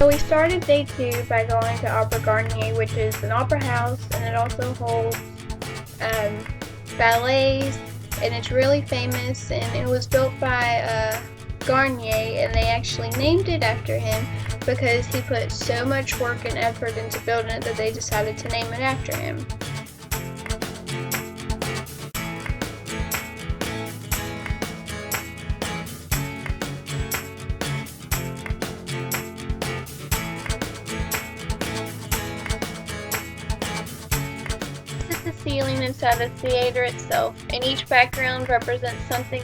So we started day 2 by going to Opera Garnier, which is an opera house, and it also holds ballets, and it's really famous, and it was built by Garnier, and they actually named it after him because he put so much work and effort into building it that they decided to name it after him. This is the ceiling inside the theater itself, and each background represents something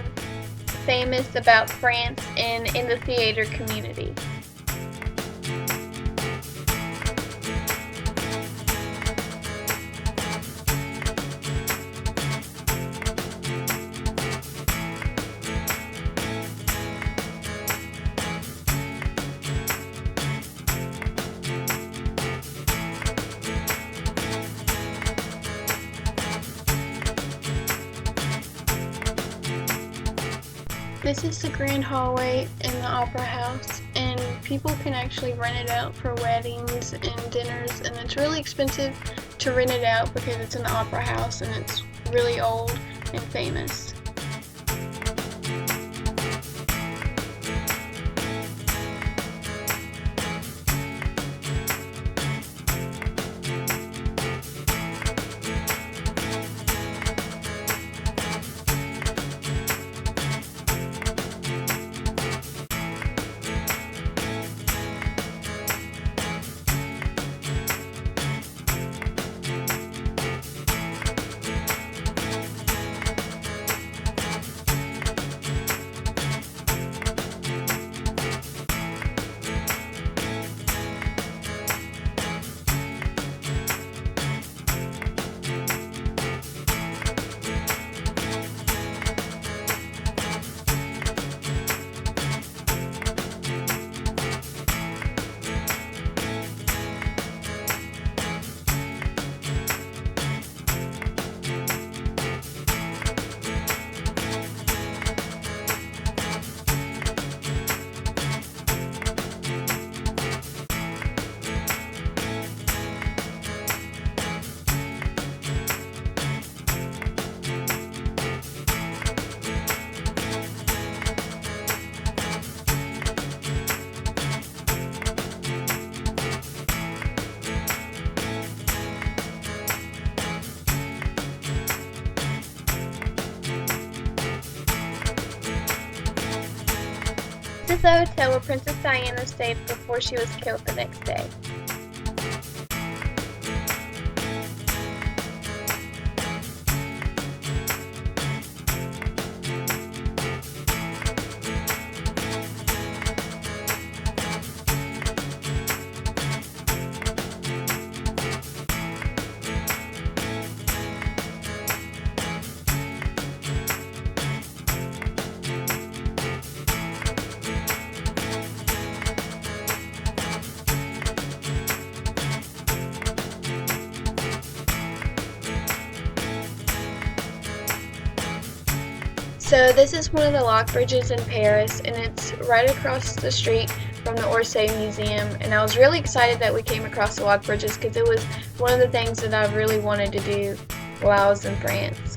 famous about France and in the theater community. This is the grand hallway in the opera house, and people can actually rent it out for weddings and dinners, and it's really expensive to rent it out because it's in the opera house and it's really old and famous. This is the hotel where Princess Diana stayed before she was killed the next day. So this is one of the lock bridges in Paris, and it's right across the street from the Orsay Museum, and I was really excited that we came across the lock bridges because it was one of the things that I really wanted to do while I was in France.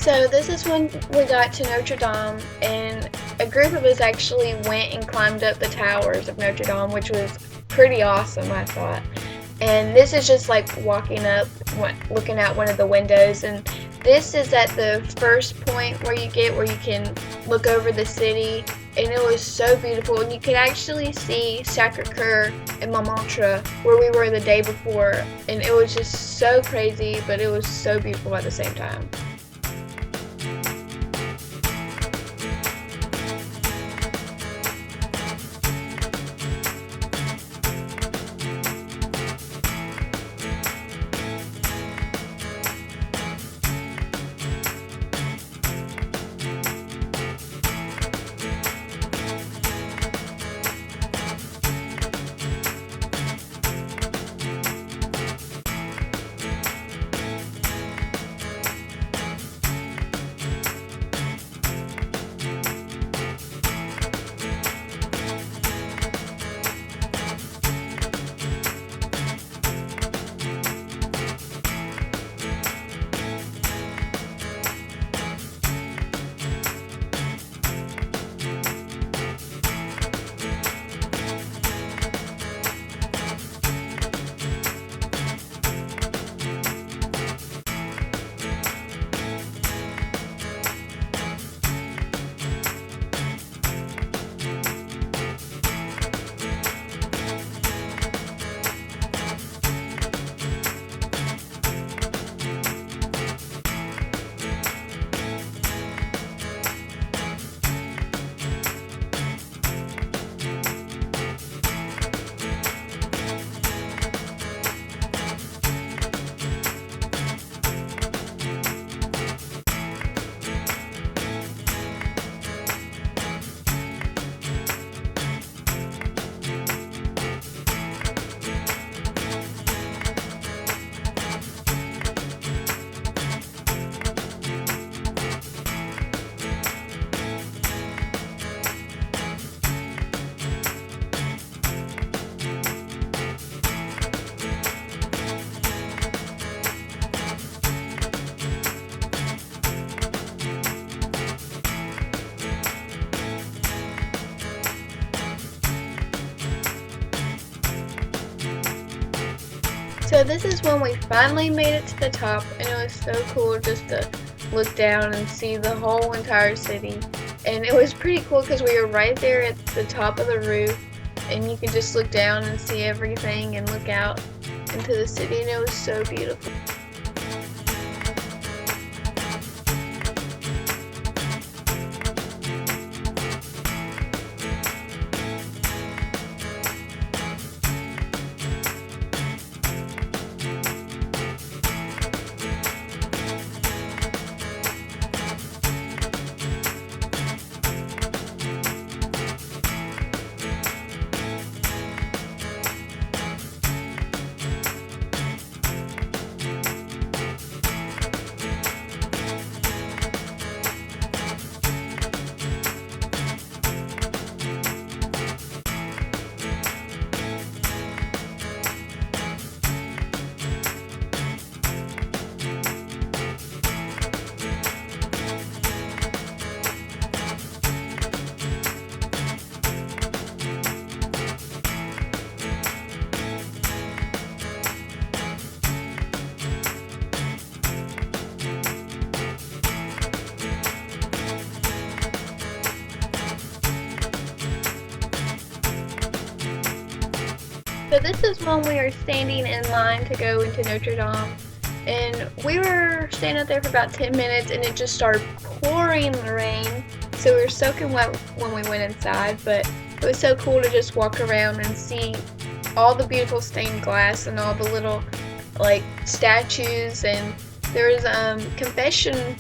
So this is when we got to Notre Dame, and a group of us actually went and climbed up the towers of Notre Dame, which was pretty awesome, I thought. And this is just like walking up, looking out one of the windows, and this is at the first point where you can look over the city, and it was so beautiful, and you could actually see Sacré-Cœur and Montmartre where we were the day before, and it was just so crazy, but it was so beautiful at the same time. So this is when we finally made it to the top, and it was so cool just to look down and see the whole entire city. And it was pretty cool because we were right there at the top of the roof, and you could just look down and see everything and look out into the city, and it was so beautiful. So this is when we are standing in line to go into Notre Dame, and we were standing out there for about 10 minutes, and it just started pouring rain, so we were soaking wet when we went inside, but it was so cool to just walk around and see all the beautiful stained glass and all the little like statues, and there was confession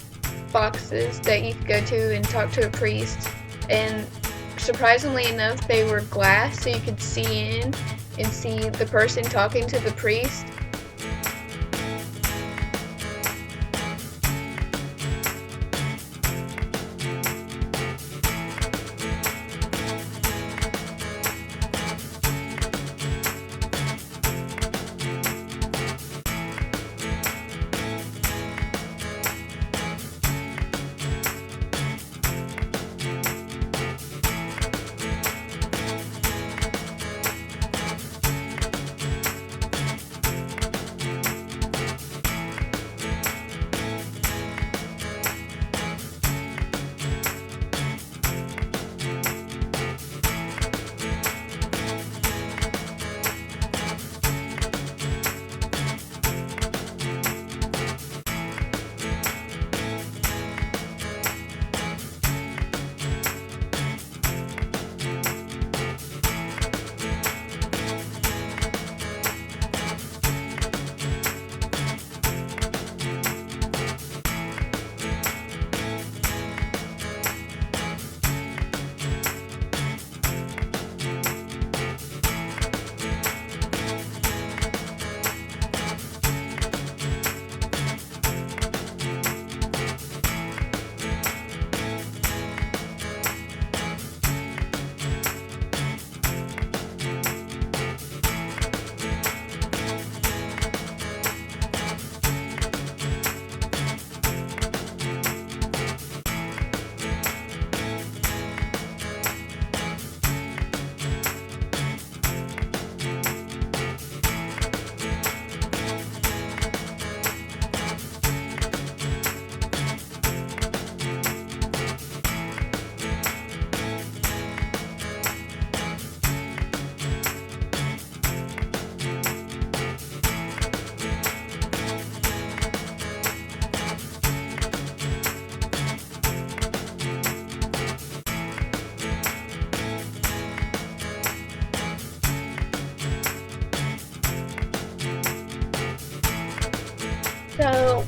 boxes that you could go to and talk to a priest, and surprisingly enough they were glass so you could see in and see the person talking to the priest.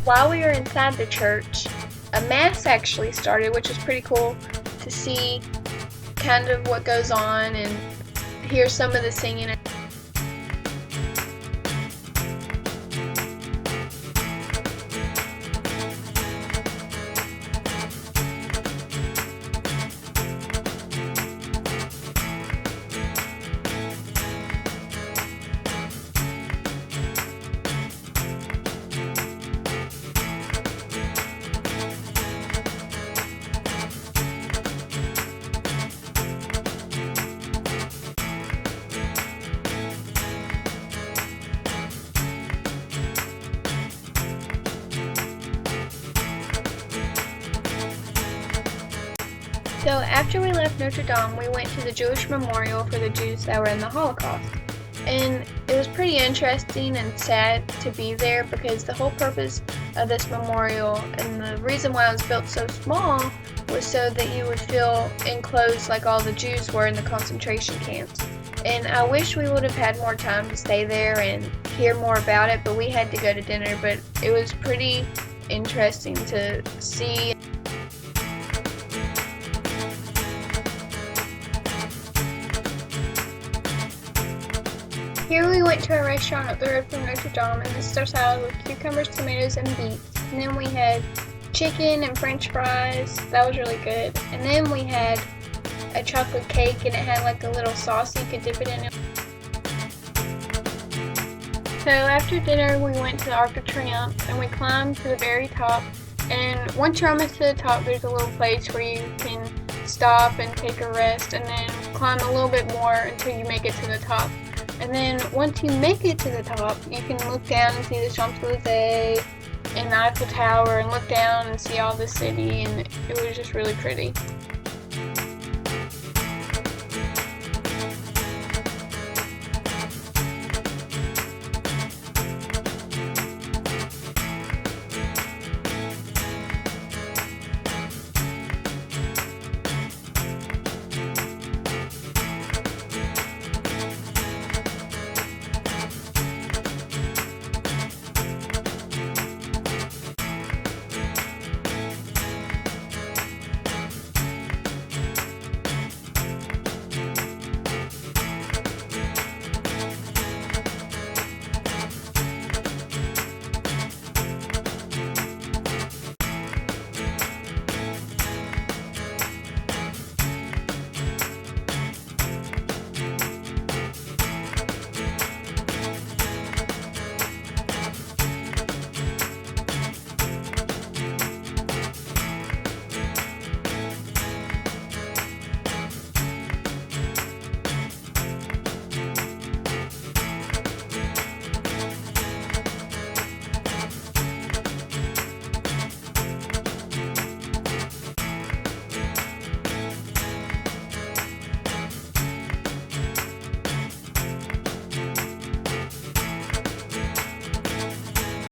while we were inside the church, a mass actually started, which was pretty cool to see kind of what goes on and hear some of the singing. So after we left Notre Dame, we went to the Jewish Memorial for the Jews that were in the Holocaust. And it was pretty interesting and sad to be there because the whole purpose of this memorial and the reason why it was built so small was so that you would feel enclosed like all the Jews were in the concentration camps. And I wish we would have had more time to stay there and hear more about it, but we had to go to dinner. But it was pretty interesting to see. Here we went to a restaurant up the road from Notre Dame, and this is our salad with cucumbers, tomatoes, and beets. And then we had chicken and french fries. That was really good. And then we had a chocolate cake, and it had like a little sauce you could dip it in. So after dinner, we went to the Arc de Triomphe, and we climbed to the very top. And once you're almost to the top, there's a little place where you can stop and take a rest, and then climb a little bit more until you make it to the top. And then once you make it to the top, you can look down and see the Champs-Élysées and the Eiffel Tower and look down and see all the city, and it was just really pretty.